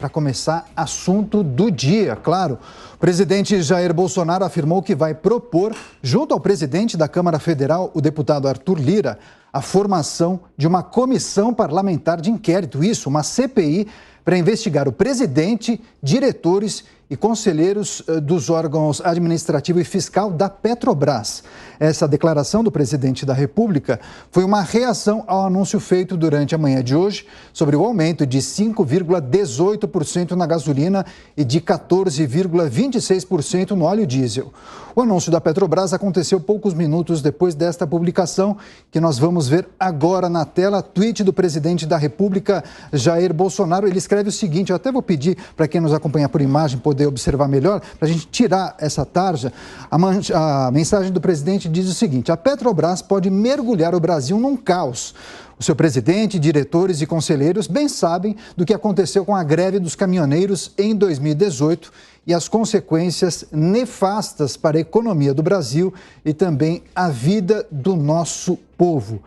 para começar, assunto do dia, claro. O presidente Jair Bolsonaro afirmou que vai propor, junto ao presidente da Câmara Federal, o deputado Arthur Lira, a formação de uma comissão parlamentar de inquérito, uma CPI, para investigar o presidente, diretores e conselheiros dos órgãos administrativo e fiscal da Petrobras. Essa declaração do presidente da República foi uma reação ao anúncio feito durante a manhã de hoje sobre o aumento de 5,18% na gasolina e de 14,26% no óleo diesel. O anúncio da Petrobras aconteceu poucos minutos depois desta publicação, que nós vamos ver agora na tela. Tweet do presidente da República, Jair Bolsonaro. Ele escreve o seguinte, eu até vou pedir para quem nos acompanha por imagem poder observar melhor, para a gente tirar essa tarja. A mensagem do presidente diz o seguinte: a Petrobras pode mergulhar o Brasil num caos. O seu presidente, diretores e conselheiros bem sabem do que aconteceu com a greve dos caminhoneiros em 2018 e as consequências nefastas para a economia do Brasil e também a vida do nosso povo.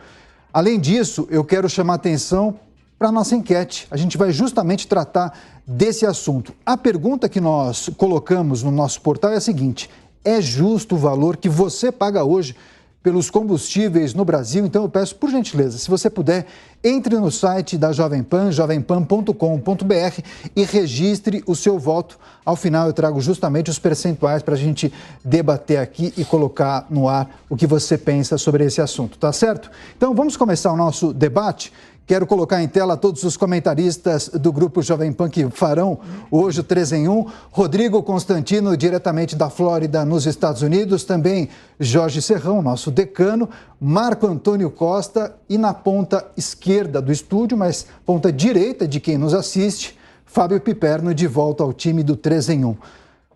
Além disso, eu quero chamar a atenção para a nossa enquete. A gente vai justamente tratar desse assunto. A pergunta que nós colocamos no nosso portal é a seguinte: é justo o valor que você paga hoje pelos combustíveis no Brasil? Então eu peço, por gentileza, se você puder, entre no site da Jovem Pan, jovempan.com.br, e registre o seu voto. Ao final eu trago justamente os percentuais para a gente debater aqui e colocar no ar o que você pensa sobre esse assunto, tá certo? Então vamos começar o nosso debate. Quero colocar em tela todos os comentaristas do Grupo Jovem Pan que farão hoje o 3 em 1. Rodrigo Constantino, diretamente da Flórida, nos Estados Unidos. Também Jorge Serrão, nosso decano. Marco Antônio Costa. E na ponta esquerda do estúdio, mas ponta direita de quem nos assiste, Fábio Piperno, de volta ao time do 3 em 1.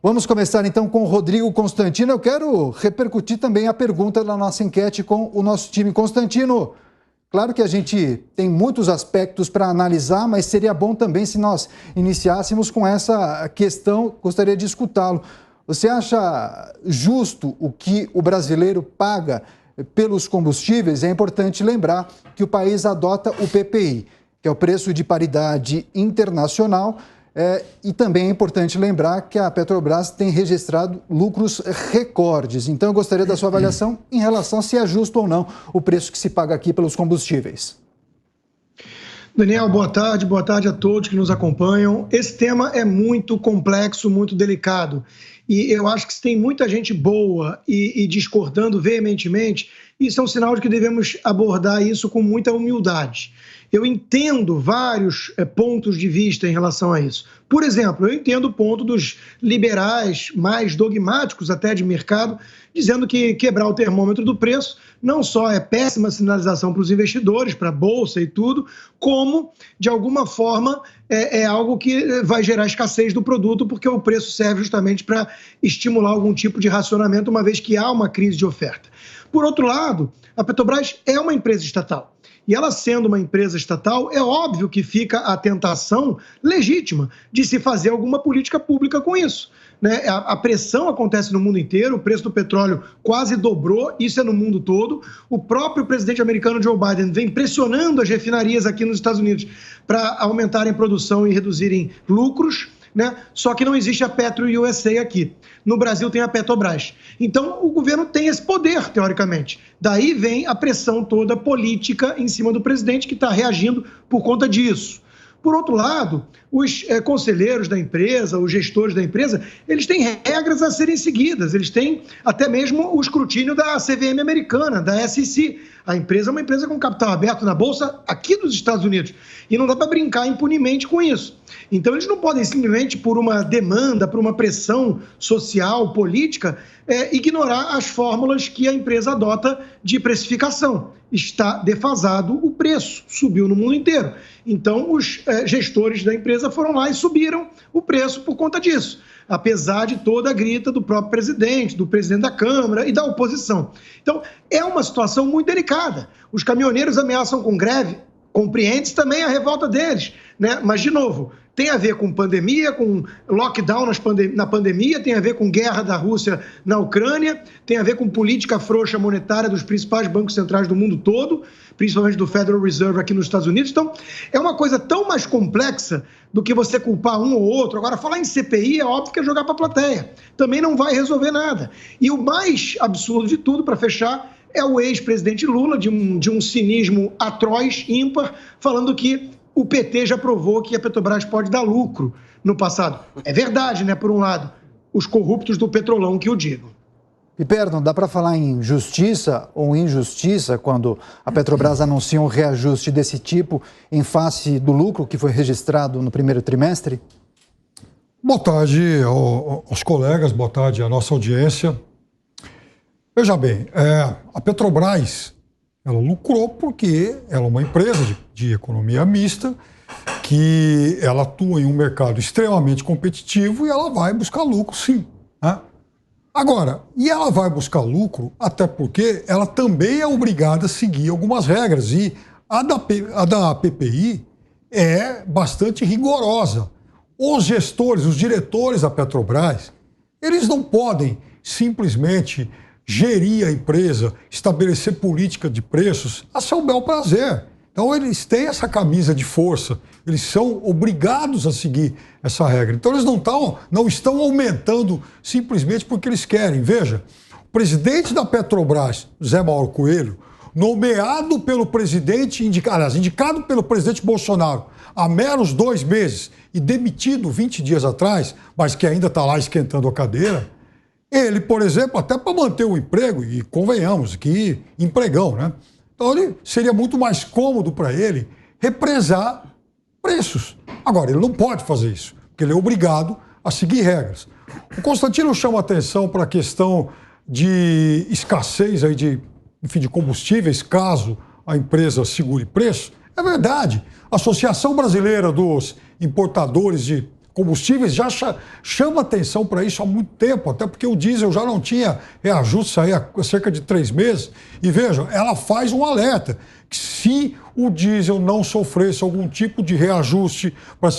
Vamos começar então com o Rodrigo Constantino. Eu quero repercutir também a pergunta da nossa enquete com o nosso time. Constantino, claro que a gente tem muitos aspectos para analisar, mas seria bom também se nós iniciássemos com essa questão. Gostaria de escutá-lo. Você acha justo o que o brasileiro paga pelos combustíveis? É importante lembrar que o país adota o PPI, que é o preço de paridade internacional. E também é importante lembrar que a Petrobras tem registrado lucros recordes. Então, eu gostaria da sua avaliação em relação a se é justo ou não o preço que se paga aqui pelos combustíveis. Daniel, boa tarde a todos que nos acompanham. Esse tema é muito complexo, muito delicado. E eu acho que se tem muita gente boa e discordando veementemente, isso é um sinal de que devemos abordar isso com muita humildade. Eu entendo vários pontos de vista em relação a isso. Por exemplo, eu entendo o ponto dos liberais mais dogmáticos até de mercado, dizendo que quebrar o termômetro do preço não só é péssima sinalização para os investidores, para a Bolsa e tudo, como, de alguma forma, é algo que vai gerar escassez do produto, porque o preço serve justamente para estimular algum tipo de racionamento, uma vez que há uma crise de oferta. Por outro lado, a Petrobras é uma empresa estatal. E ela sendo uma empresa estatal, é óbvio que fica a tentação legítima de se fazer alguma política pública com isso. Né? A pressão acontece no mundo inteiro, o preço do petróleo quase dobrou, isso é no mundo todo. O próprio presidente americano Joe Biden vem pressionando as refinarias aqui nos Estados Unidos para aumentarem produção e reduzirem lucros. Né? Só que não existe a Petro USA aqui. No Brasil tem a Petrobras. Então, o governo tem esse poder, teoricamente. Daí vem a pressão toda política em cima do presidente, que está reagindo por conta disso. Por outro lado, os conselheiros da empresa, os gestores da empresa, eles têm regras a serem seguidas, eles têm até mesmo o escrutínio da CVM americana, da SEC. A empresa é uma empresa com capital aberto na Bolsa aqui dos Estados Unidos e não dá para brincar impunemente com isso. Então, eles não podem simplesmente, por uma demanda, por uma pressão social, política, ignorar as fórmulas que a empresa adota de precificação. Está defasado o preço, subiu no mundo inteiro. Então, os gestores da empresa foram lá e subiram o preço por conta disso, apesar de toda a grita do próprio presidente, do presidente da Câmara e da oposição. Então, é uma situação muito delicada. Os caminhoneiros ameaçam com greve, compreende-se também a revolta deles, né? Mas, de novo, tem a ver com pandemia, com lockdown na pandemia, tem a ver com guerra da Rússia na Ucrânia, tem a ver com política frouxa monetária dos principais bancos centrais do mundo todo, principalmente do Federal Reserve aqui nos Estados Unidos. Então, é uma coisa tão mais complexa do que você culpar um ou outro. Agora, falar em CPI é óbvio que é jogar para a plateia. Também não vai resolver nada. E o mais absurdo de tudo, para fechar, é o ex-presidente Lula, de um cinismo atroz, ímpar, falando que o PT já provou que a Petrobras pode dar lucro no passado. É verdade, né, por um lado, os corruptos do Petrolão que o digam. E, perdão, dá para falar em justiça ou injustiça quando a Petrobras anuncia um reajuste desse tipo em face do lucro que foi registrado no primeiro trimestre? Boa tarde aos colegas, boa tarde à nossa audiência. Veja bem, a Petrobras, ela lucrou porque ela é uma empresa de economia mista, que ela atua em um mercado extremamente competitivo e ela vai buscar lucro, sim, né? Agora, e ela vai buscar lucro até porque ela também é obrigada a seguir algumas regras e a da PPI é bastante rigorosa. Os gestores, os diretores da Petrobras, eles não podem simplesmente gerir a empresa, estabelecer política de preços a seu bel prazer. Então eles têm essa camisa de força, eles são obrigados a seguir essa regra. Então eles não estão aumentando simplesmente porque eles querem. Veja, o presidente da Petrobras, Zé Mauro Coelho, nomeado pelo presidente, indicado pelo presidente Bolsonaro há meros 2 meses e demitido 20 dias atrás, mas que ainda está lá esquentando a cadeira, ele, por exemplo, até para manter o emprego, e convenhamos que empregão, né? Então seria muito mais cômodo para ele represar preços. Agora, ele não pode fazer isso, porque ele é obrigado a seguir regras. O Constantino chama atenção para a questão de escassez aí de combustíveis, caso a empresa segure preço. É verdade. A Associação Brasileira dos Importadores de Combustíveis já chama atenção para isso há muito tempo, até porque o diesel já não tinha reajuste aí há cerca de 3 meses. E vejam, ela faz um alerta que se o diesel não sofresse algum tipo de reajuste para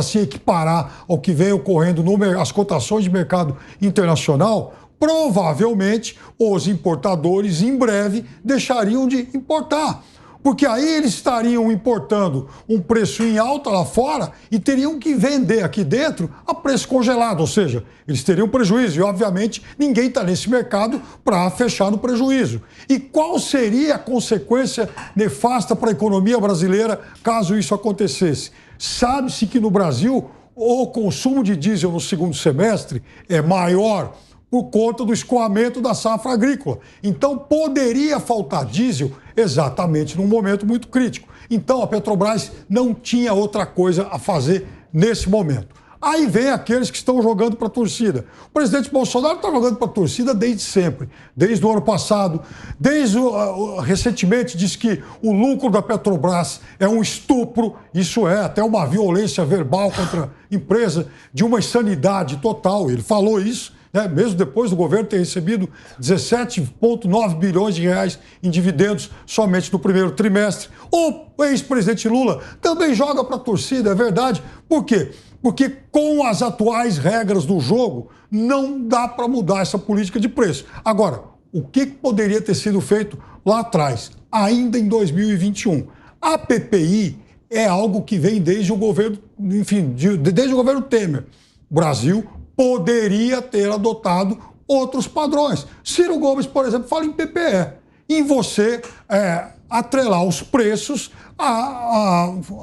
se equiparar ao que vem ocorrendo nas cotações de mercado internacional, provavelmente os importadores em breve deixariam de importar. Porque aí eles estariam importando um preço em alta lá fora e teriam que vender aqui dentro a preço congelado, ou seja, eles teriam prejuízo e, obviamente, ninguém está nesse mercado para fechar no prejuízo. E qual seria a consequência nefasta para a economia brasileira caso isso acontecesse? Sabe-se que no Brasil o consumo de diesel no segundo semestre é maior por conta do escoamento da safra agrícola. Então, poderia faltar diesel exatamente num momento muito crítico. Então, a Petrobras não tinha outra coisa a fazer nesse momento. Aí vem aqueles que estão jogando para a torcida. O presidente Bolsonaro está jogando para a torcida desde sempre, desde o ano passado, recentemente disse que o lucro da Petrobras é um estupro, isso é até uma violência verbal contra a empresa, de uma insanidade total. Ele falou isso, né, mesmo depois do governo ter recebido 17,9 bilhões de reais em dividendos somente no primeiro trimestre. O ex-presidente Lula também joga para a torcida, é verdade. Por quê? Porque com as atuais regras do jogo, não dá para mudar essa política de preço. Agora, o que poderia ter sido feito lá atrás, ainda em 2021? A PPI é algo que vem desde o governo, desde o governo Temer. O Brasil poderia ter adotado outros padrões. Ciro Gomes, por exemplo, fala em PPE. Em você atrelar os preços,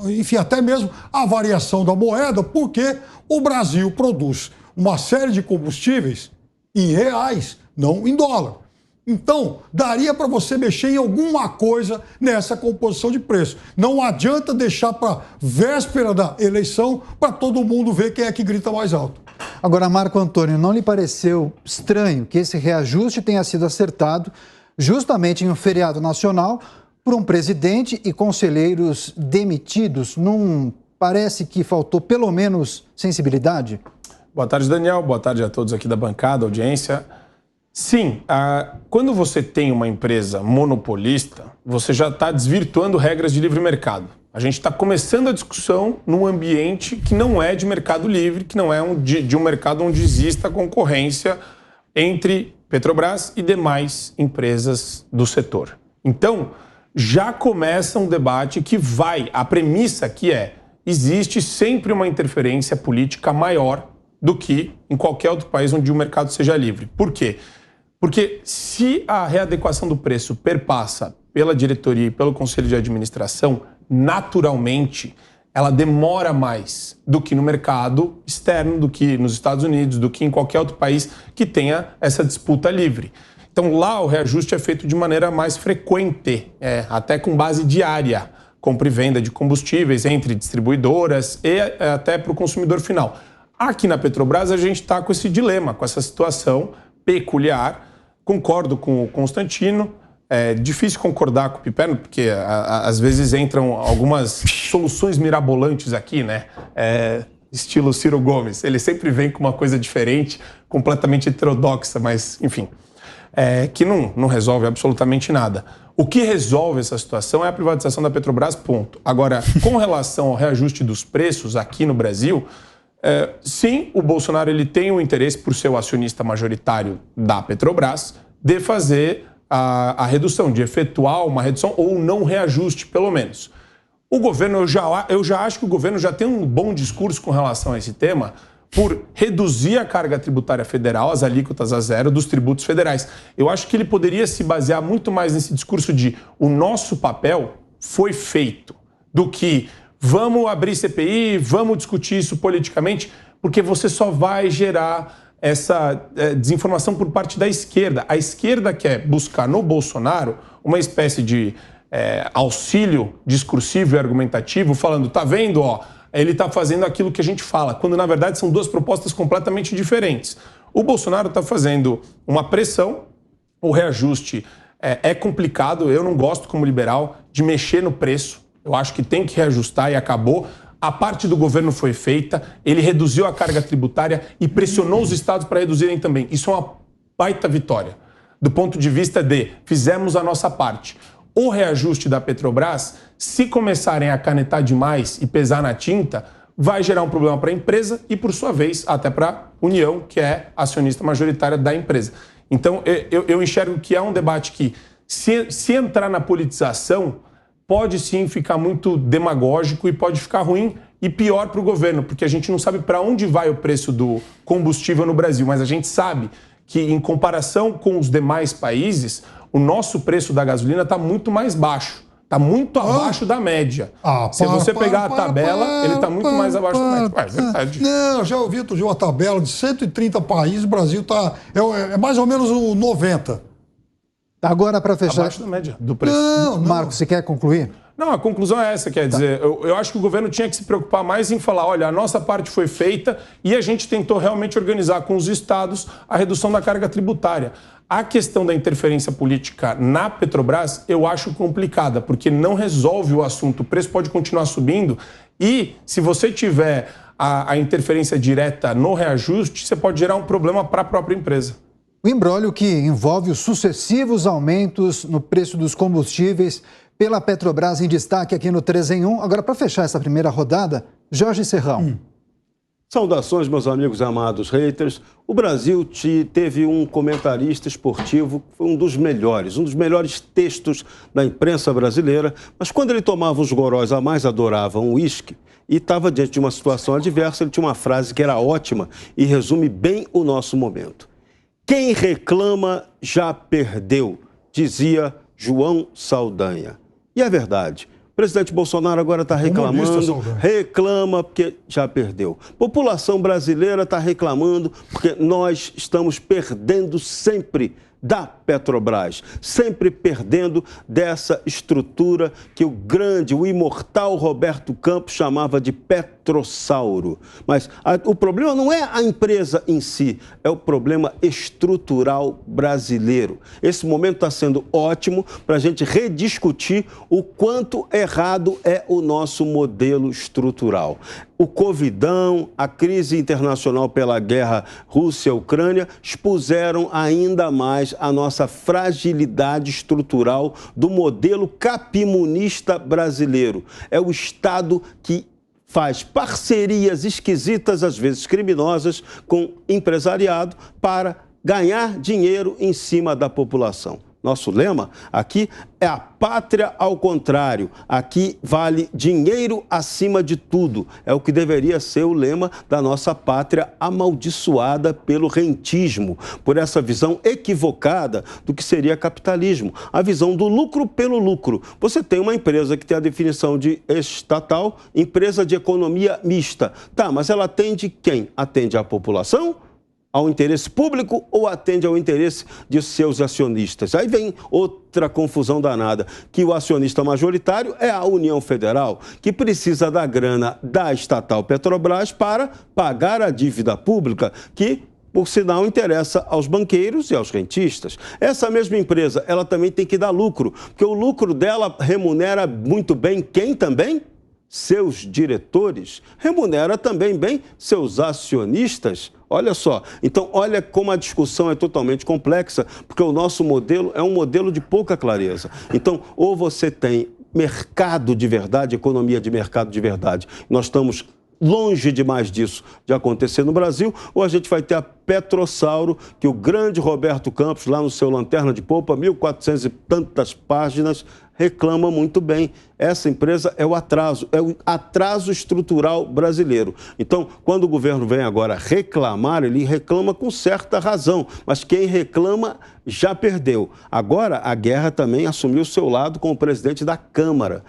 enfim, até mesmo a variação da moeda, porque o Brasil produz uma série de combustíveis em reais, não em dólar. Então, daria para você mexer em alguma coisa nessa composição de preço. Não adianta deixar para véspera da eleição para todo mundo ver quem é que grita mais alto. Agora, Marco Antônio, não lhe pareceu estranho que esse reajuste tenha sido acertado justamente em um feriado nacional por um presidente e conselheiros demitidos? Não parece que faltou pelo menos sensibilidade? Boa tarde, Daniel. Boa tarde a todos aqui da bancada, audiência. Sim, quando você tem uma empresa monopolista, você já está desvirtuando regras de livre mercado. A gente está começando a discussão num ambiente que não é de mercado livre, que não é de um mercado onde exista concorrência entre Petrobras e demais empresas do setor. Então, já começa um debate que a premissa que existe sempre uma interferência política maior do que em qualquer outro país onde o mercado seja livre. Por quê? Porque se a readequação do preço perpassa pela diretoria e pelo conselho de administração, naturalmente ela demora mais do que no mercado externo, do que nos Estados Unidos, do que em qualquer outro país que tenha essa disputa livre. Então lá o reajuste é feito de maneira mais frequente, até com base diária, compra e venda de combustíveis entre distribuidoras e até para o consumidor final. Aqui na Petrobras a gente está com esse dilema, com essa situação peculiar. Concordo com o Constantino, é difícil concordar com o Piperno, porque às vezes entram algumas soluções mirabolantes aqui, né? Estilo Ciro Gomes. Ele sempre vem com uma coisa diferente, completamente heterodoxa, mas, enfim, que não resolve absolutamente nada. O que resolve essa situação é a privatização da Petrobras, ponto. Agora, com relação ao reajuste dos preços aqui no Brasil, sim, o Bolsonaro ele tem um interesse, por ser o acionista majoritário da Petrobras, de fazer a redução, de efetuar uma redução ou não reajuste, pelo menos. O governo, eu já acho que o governo já tem um bom discurso com relação a esse tema, por reduzir a carga tributária federal, as alíquotas a zero dos tributos federais. Eu acho que ele poderia se basear muito mais nesse discurso de o nosso papel foi feito, do que vamos abrir CPI, vamos discutir isso politicamente, porque você só vai gerar essa desinformação por parte da esquerda. A esquerda quer buscar no Bolsonaro uma espécie de auxílio discursivo e argumentativo, falando, tá vendo, ele está fazendo aquilo que a gente fala, quando na verdade são duas propostas completamente diferentes. O Bolsonaro está fazendo uma pressão, o reajuste é complicado, eu não gosto como liberal de mexer no preço, eu acho que tem que reajustar e acabou. A parte do governo foi feita, ele reduziu a carga tributária e pressionou os estados para reduzirem também. Isso é uma baita vitória, do ponto de vista de fizemos a nossa parte. O reajuste da Petrobras, se começarem a canetar demais e pesar na tinta, vai gerar um problema para a empresa e, por sua vez, até para a União, que é acionista majoritária da empresa. Então, eu enxergo que é um debate que, se entrar na politização, pode sim ficar muito demagógico e pode ficar ruim e pior para o governo, porque a gente não sabe para onde vai o preço do combustível no Brasil, mas a gente sabe que, em comparação com os demais países, o nosso preço da gasolina está muito mais baixo, está muito abaixo da média. Se você pegar a tabela, ele está muito mais abaixo da média. É verdade. Não, já ouvi outro dia uma tabela de 130 países, o Brasil está é mais ou menos o 90. Agora, para fechar... Abaixo da média do preço. Não. Marcos, você quer concluir? Não, a conclusão é essa, quer dizer, eu acho que o governo tinha que se preocupar mais em falar, olha, a nossa parte foi feita e a gente tentou realmente organizar com os estados a redução da carga tributária. A questão da interferência política na Petrobras eu acho complicada, porque não resolve o assunto, o preço pode continuar subindo e se você tiver a interferência direta no reajuste, você pode gerar um problema para a própria empresa. O imbróglio que envolve os sucessivos aumentos no preço dos combustíveis pela Petrobras em destaque aqui no 3 em 1. Agora, para fechar essa primeira rodada, Jorge Serrão. Saudações, meus amigos amados haters. O Brasil teve um comentarista esportivo que foi um dos melhores textos da imprensa brasileira, mas quando ele tomava os gorós a mais, adorava um uísque, e estava diante de uma situação adversa, ele tinha uma frase que era ótima e resume bem o nosso momento. Quem reclama já perdeu, dizia João Saldanha. E é verdade. O presidente Bolsonaro agora está reclamando, reclama porque já perdeu. População brasileira está reclamando porque nós estamos perdendo sempre da Petrobras, sempre perdendo dessa estrutura que o imortal Roberto Campos chamava de petrossauro. Mas o problema não é a empresa em si, é o problema estrutural brasileiro. Esse momento está sendo ótimo para a gente rediscutir o quanto errado é o nosso modelo estrutural. o Covidão, a crise internacional pela guerra Rússia-Ucrânia expuseram ainda mais a nossa fragilidade estrutural do modelo capimunista brasileiro. É o Estado que faz parcerias esquisitas, às vezes criminosas, com empresariado para ganhar dinheiro em cima da população. Nosso lema aqui é a pátria ao contrário. Aqui vale dinheiro acima de tudo. É o que deveria ser o lema da nossa pátria amaldiçoada pelo rentismo, por essa visão equivocada do que seria capitalismo. A visão do lucro pelo lucro. Você tem uma empresa que tem a definição de estatal, empresa de economia mista. Tá, mas ela atende quem? Atende a população? Ao interesse público ou atende ao interesse de seus acionistas? Aí vem outra confusão danada, que o acionista majoritário é a União Federal, que precisa da grana da estatal Petrobras para pagar a dívida pública, que, por sinal, interessa aos banqueiros e aos rentistas. Essa mesma empresa, ela também tem que dar lucro, porque o lucro dela remunera muito bem quem também? Seus diretores, remunera também bem seus acionistas. Olha só, então olha como a discussão é totalmente complexa, porque o nosso modelo é um modelo de pouca clareza. Então, ou você tem mercado de verdade, economia de mercado de verdade, nós estamos longe demais disso de acontecer no Brasil, ou a gente vai ter a Petrossauro, que o grande Roberto Campos, lá no seu Lanterna de Polpa, 1.400 e tantas páginas, reclama muito bem. Essa empresa é o atraso estrutural brasileiro. Então, quando o governo vem agora reclamar, ele reclama com certa razão, mas quem reclama já perdeu. Agora, a guerra também assumiu o seu lado com o presidente da Câmara.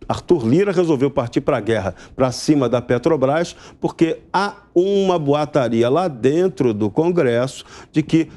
Arthur Lira resolveu partir para a guerra, para cima da Petrobras, porque há uma boataria lá dentro do Congresso de que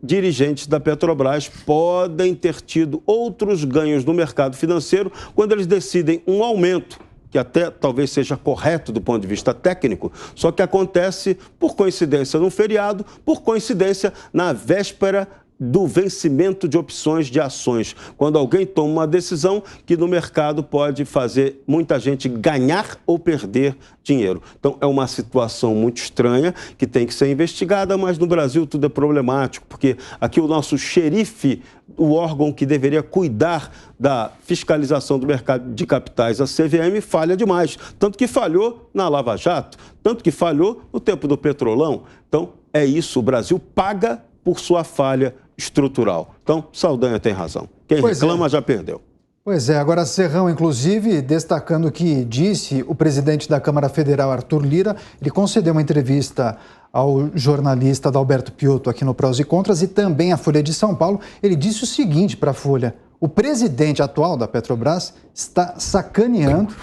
dirigentes da Petrobras podem ter tido outros ganhos no mercado financeiro quando eles decidem um aumento, que até talvez seja correto do ponto de vista técnico, só que acontece, por coincidência, num feriado, por coincidência, na véspera do vencimento de opções de ações, quando alguém toma uma decisão que no mercado pode fazer muita gente ganhar ou perder dinheiro. Então, é uma situação muito estranha que tem que ser investigada, mas no Brasil tudo é problemático, porque aqui o nosso xerife, o órgão que deveria cuidar da fiscalização do mercado de capitais, a CVM, falha demais. Tanto que falhou na Lava Jato, tanto que falhou no tempo do Petrolão. Então, é isso, o Brasil paga por sua falha estrutural. Então, Saldanha tem razão. Quem reclama já perdeu. Pois é, agora Serrão, inclusive, destacando que disse o presidente da Câmara Federal, Arthur Lira, ele concedeu uma entrevista ao jornalista Adalberto Piotto aqui no Prós e Contras e também à Folha de São Paulo. Ele disse o seguinte para a Folha: o presidente atual da Petrobras está sacaneando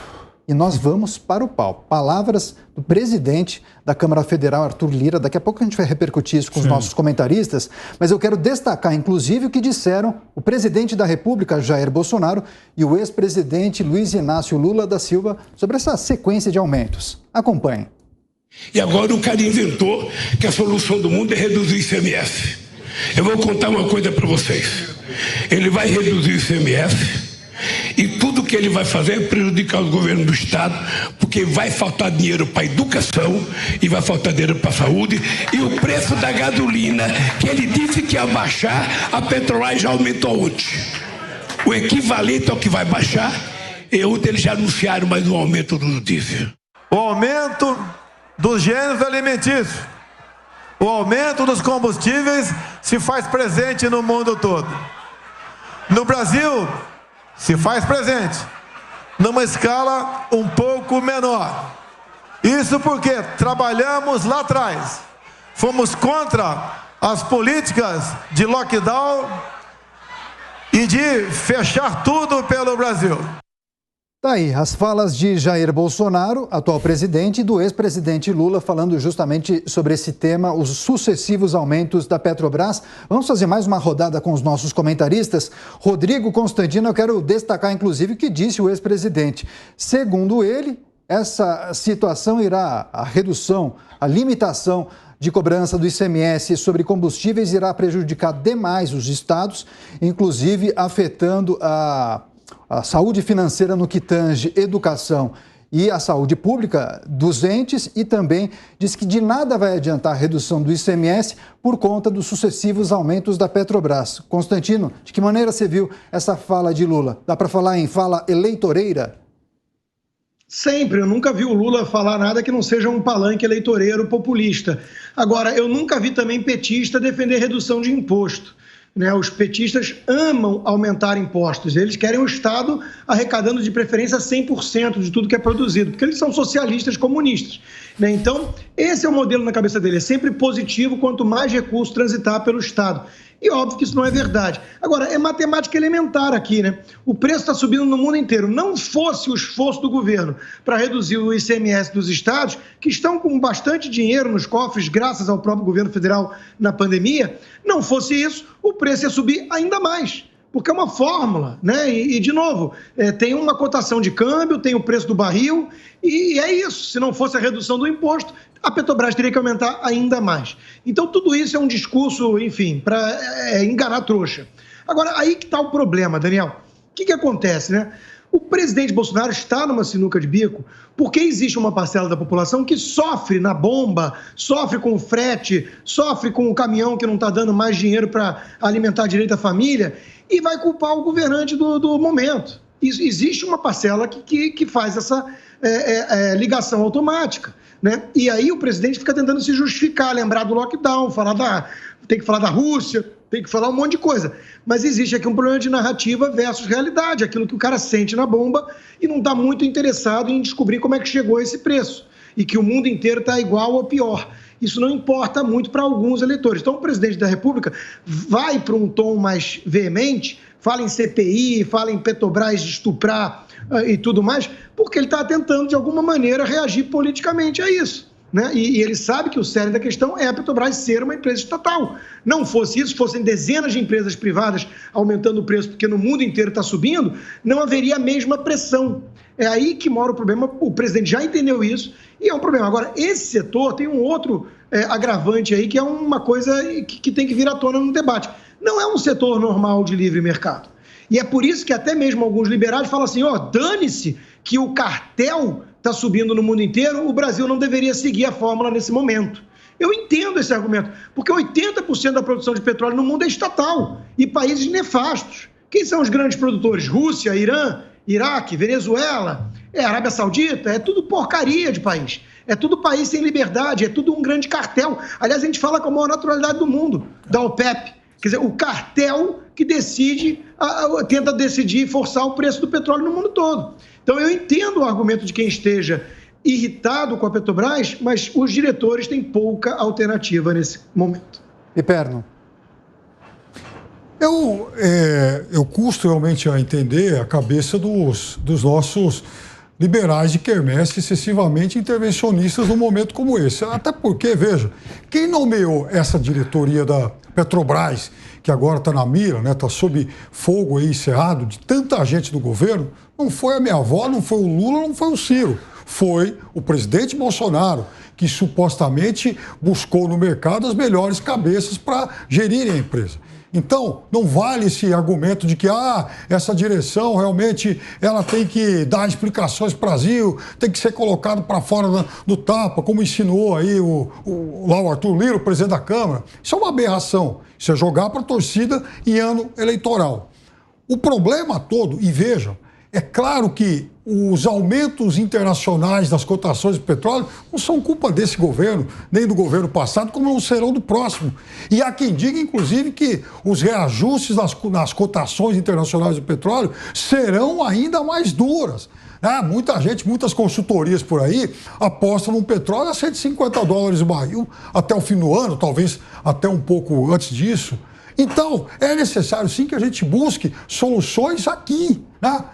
e nós vamos para o pau. Palavras do presidente da Câmara Federal, Arthur Lira. Daqui a pouco a gente vai repercutir isso com os nossos comentaristas, mas eu quero destacar, inclusive, o que disseram o presidente da República, Jair Bolsonaro, e o ex-presidente Luiz Inácio Lula da Silva sobre essa sequência de aumentos. Acompanhe. E agora o cara inventou que a solução do mundo é reduzir o ICMS. Eu vou contar uma coisa para vocês. Ele vai reduzir o ICMS e tudo que ele vai fazer é prejudicar o governo do Estado, porque vai faltar dinheiro para a educação e vai faltar dinheiro para a saúde. E o preço da gasolina, que ele disse que ia baixar, a Petrobras já aumentou ontem. O equivalente ao que vai baixar, e ontem eles já anunciaram mais um aumento do diesel. O aumento dos gêneros alimentícios, o aumento dos combustíveis se faz presente no mundo todo. No Brasil, se faz presente numa escala um pouco menor. Isso porque trabalhamos lá atrás, fomos contra as políticas de lockdown e de fechar tudo pelo Brasil. Tá aí, as falas de Jair Bolsonaro, atual presidente, e do ex-presidente Lula, falando justamente sobre esse tema, os sucessivos aumentos da Petrobras. Vamos fazer mais uma rodada com os nossos comentaristas. Rodrigo Constantino, eu quero destacar, inclusive, o que disse o ex-presidente. Segundo ele, essa situação irá, a redução, a limitação de cobrança do ICMS sobre combustíveis irá prejudicar demais os estados, inclusive afetando a saúde financeira no que tange educação e a saúde pública dos entes e também diz que de nada vai adiantar a redução do ICMS por conta dos sucessivos aumentos da Petrobras. Constantino, de que maneira você viu essa fala de Lula? Dá para falar em fala eleitoreira? Sempre, eu nunca vi o Lula falar nada que não seja um palanque eleitoreiro populista. Agora, eu nunca vi também petista defender redução de imposto. Os petistas amam aumentar impostos, eles querem o Estado arrecadando de preferência 100% de tudo que é produzido, porque eles são socialistas comunistas. Então, esse é o modelo na cabeça dele, é sempre positivo quanto mais recurso transitar pelo Estado. E óbvio que isso não é verdade. Agora, é matemática elementar aqui, né? O preço está subindo no mundo inteiro. Não fosse o esforço do governo para reduzir o ICMS dos estados, que estão com bastante dinheiro nos cofres, graças ao próprio governo federal na pandemia, não fosse isso, o preço ia subir ainda mais. Porque é uma fórmula, né? E de novo, tem uma cotação de câmbio, tem o preço do barril, e é isso. Se não fosse a redução do imposto, a Petrobras teria que aumentar ainda mais. Então, tudo isso é um discurso, enfim, para enganar trouxa. Agora, aí que está o problema, Daniel. O que acontece, né? O presidente Bolsonaro está numa sinuca de bico porque existe uma parcela da população que sofre na bomba, sofre com o frete, sofre com o caminhão que não está dando mais dinheiro para alimentar direito à família e vai culpar o governante do momento. Existe uma parcela que faz essa ligação automática, né? E aí o presidente fica tentando se justificar, lembrar do lockdown, tem que falar da Rússia, tem que falar um monte de coisa. Mas existe aqui um problema de narrativa versus realidade, aquilo que o cara sente na bomba e não está muito interessado em descobrir como é que chegou a esse preço e que o mundo inteiro está igual ou pior. Isso não importa muito para alguns eleitores. Então, o presidente da República vai para um tom mais veemente, fala em CPI, fala em Petrobras de estuprar e tudo mais, porque ele está tentando, de alguma maneira, reagir politicamente a isso. Né? E ele sabe que o cerne da questão é a Petrobras ser uma empresa estatal. Não fosse isso, fossem dezenas de empresas privadas aumentando o preço, porque no mundo inteiro está subindo, não haveria a mesma pressão. É aí que mora o problema, o presidente já entendeu isso e é um problema. Agora, esse setor tem um outro agravante aí, que é uma coisa que tem que vir à tona no debate. Não é um setor normal de livre mercado. E é por isso que até mesmo alguns liberais falam assim, dane-se que o cartel está subindo no mundo inteiro, o Brasil não deveria seguir a fórmula nesse momento. Eu entendo esse argumento, porque 80% da produção de petróleo no mundo é estatal e países nefastos. Quem são os grandes produtores? Rússia, Irã, Iraque, Venezuela, Arábia Saudita, é tudo porcaria de país. É tudo país sem liberdade, é tudo um grande cartel. Aliás, a gente fala com a maior naturalidade do mundo, da OPEP. Quer dizer, o cartel que tenta decidir e forçar o preço do petróleo no mundo todo. Então, eu entendo o argumento de quem esteja irritado com a Petrobras, mas os diretores têm pouca alternativa nesse momento. E Perno? Eu custo realmente a entender a cabeça dos nossos liberais de quermesse excessivamente intervencionistas num momento como esse. Até porque, veja, quem nomeou essa diretoria da Petrobras, que agora está na mira, né, está sob fogo aí, cerrado, de tanta gente do governo, não foi a minha avó, não foi o Lula, não foi o Ciro. Foi o presidente Bolsonaro, que supostamente buscou no mercado as melhores cabeças para gerirem a empresa. Então, não vale esse argumento de que essa direção realmente ela tem que dar explicações para o Brasil, tem que ser colocado para fora do tapa, como insinuou aí lá o Arthur Lira, o presidente da Câmara. Isso é uma aberração. Isso é jogar para a torcida em ano eleitoral. O problema todo, e vejam, é claro que os aumentos internacionais das cotações de petróleo não são culpa desse governo, nem do governo passado, como não serão do próximo. E há quem diga, inclusive, que os reajustes nas cotações internacionais do petróleo serão ainda mais duras. Muita gente, muitas consultorias por aí apostam no petróleo a $150 o barril até o fim do ano, talvez até um pouco antes disso. Então, é necessário sim que a gente busque soluções aqui, né?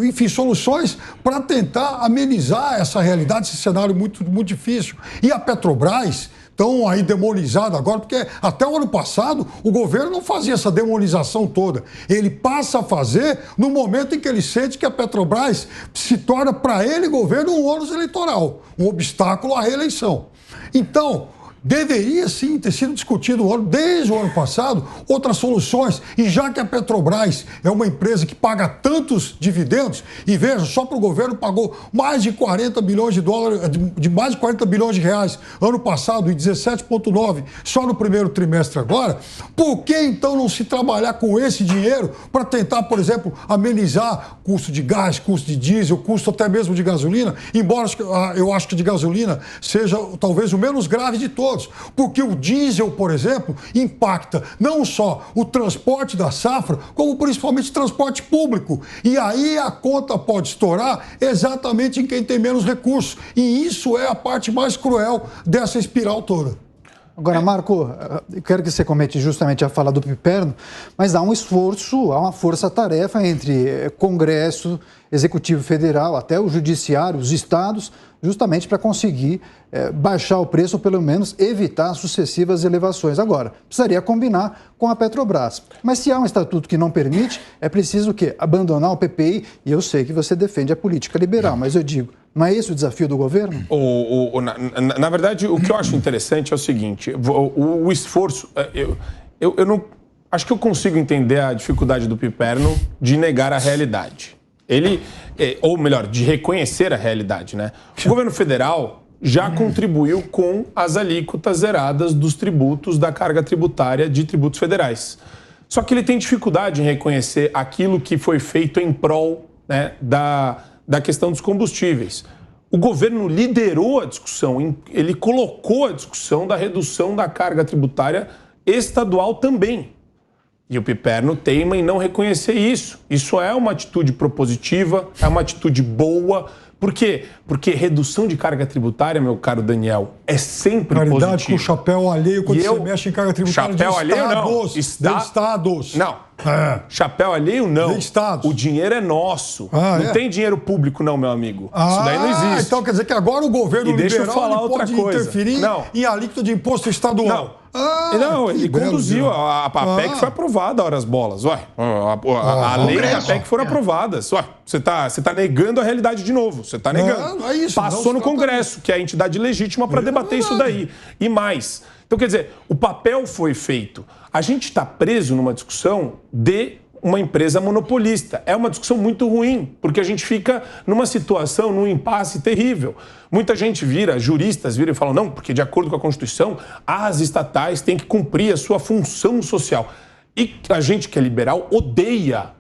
Enfim, soluções para tentar amenizar essa realidade, esse cenário muito, muito difícil. E a Petrobras, tão aí demonizada agora, porque até o ano passado o governo não fazia essa demonização toda. Ele passa a fazer no momento em que ele sente que a Petrobras se torna para ele, governo, um ônus eleitoral, um obstáculo à reeleição. Então, deveria sim ter sido discutido desde o ano passado outras soluções. E já que a Petrobras é uma empresa que paga tantos dividendos, e veja, só para o governo pagou mais de 40 bilhões de dólares, de mais de 40 bilhões de reais ano passado e 17,9 só no primeiro trimestre agora, por que então não se trabalhar com esse dinheiro para tentar, por exemplo, amenizar custo de gás, custo de diesel, custo até mesmo de gasolina, embora eu acho que de gasolina seja talvez o menos grave de todos. Porque o diesel, por exemplo, impacta não só o transporte da safra, como principalmente o transporte público. E aí a conta pode estourar exatamente em quem tem menos recursos. E isso é a parte mais cruel dessa espiral toda. Agora, Marco, eu quero que você comente justamente a fala do Piperno, mas há um esforço, há uma força-tarefa entre Congresso, Executivo Federal, até o Judiciário, os estados, justamente para conseguir baixar o preço ou pelo menos evitar sucessivas elevações. Agora, precisaria combinar com a Petrobras. Mas se há um estatuto que não permite, é preciso o quê? Abandonar o PPI, e eu sei que você defende a política liberal, mas eu digo, não é esse o desafio do governo? Na verdade, o que eu acho interessante é o seguinte, o esforço... Eu não... Acho que eu consigo entender a dificuldade do Piperno de negar a realidade. Ou melhor, de reconhecer a realidade, né? O governo federal já contribuiu com as alíquotas zeradas dos tributos da carga tributária de tributos federais. Só que ele tem dificuldade em reconhecer aquilo que foi feito em prol, né, da questão dos combustíveis. O governo liderou a discussão, ele colocou a discussão da redução da carga tributária estadual também. E o Piperno teima em não reconhecer isso. Isso é uma atitude propositiva, é uma atitude boa. Por quê? Porque redução de carga tributária, meu caro Daniel, é sempre positivo. Caridade com o chapéu alheio quando você mexe em carga tributária chapéu de alheio, estados. Não. Estados. Não. Chapéu alheio, não. De estados. O dinheiro é nosso. Não tem dinheiro público, não, meu amigo. Isso daí não existe. Então quer dizer que agora o governo liberal pode interferir em alíquota de imposto estadual. Não, ele conduziu. A PEC foi aprovada, horas bolas. Ué, a lei e a PEC foram aprovadas. Ué, você tá negando a realidade de novo. Você está negando. Não é isso, passou no Congresso, que é a entidade legítima para debater isso daí. E mais. Então, quer dizer, o papel foi feito. A gente está preso numa discussão de uma empresa monopolista. É uma discussão muito ruim, porque a gente fica numa situação, num impasse terrível. Muita gente juristas viram e falam, não, porque de acordo com a Constituição, as estatais têm que cumprir a sua função social. E a gente que é liberal odeia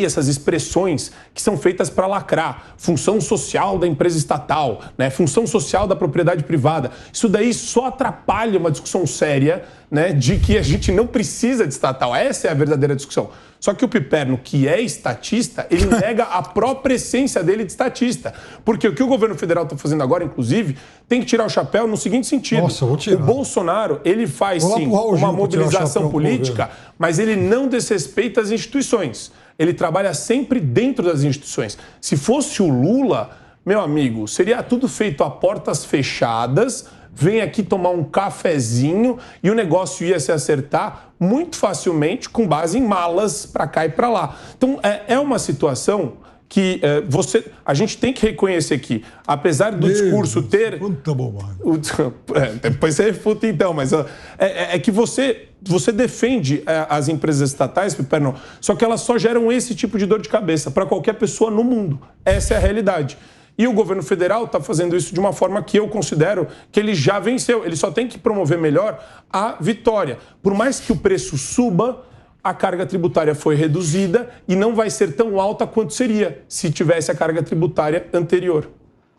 essas expressões que são feitas para lacrar. Função social da empresa estatal, né? Função social da propriedade privada. Isso daí só atrapalha uma discussão séria, né, de que a gente não precisa de estatal. Essa é a verdadeira discussão. Só que o Piperno, que é estatista, ele nega a própria essência dele de estatista. Porque o que o governo federal está fazendo agora, inclusive, tem que tirar o chapéu no seguinte sentido. Nossa, vou tirar. O Bolsonaro, ele faz, sim, uma mobilização política, mas ele não desrespeita as instituições. Ele trabalha sempre dentro das instituições. Se fosse o Lula, meu amigo, seria tudo feito a portas fechadas, vem aqui tomar um cafezinho e o negócio ia se acertar muito facilmente com base em malas para cá e para lá. Então, é uma situação que a gente tem que reconhecer que, apesar do discurso ter... Quanta bobagem. Depois você refuta então, mas é que você defende as empresas estatais, Piperno, só que elas só geram esse tipo de dor de cabeça para qualquer pessoa no mundo. Essa é a realidade. E o governo federal está fazendo isso de uma forma que eu considero que ele já venceu. Ele só tem que promover melhor a vitória. Por mais que o preço suba, a carga tributária foi reduzida e não vai ser tão alta quanto seria se tivesse a carga tributária anterior.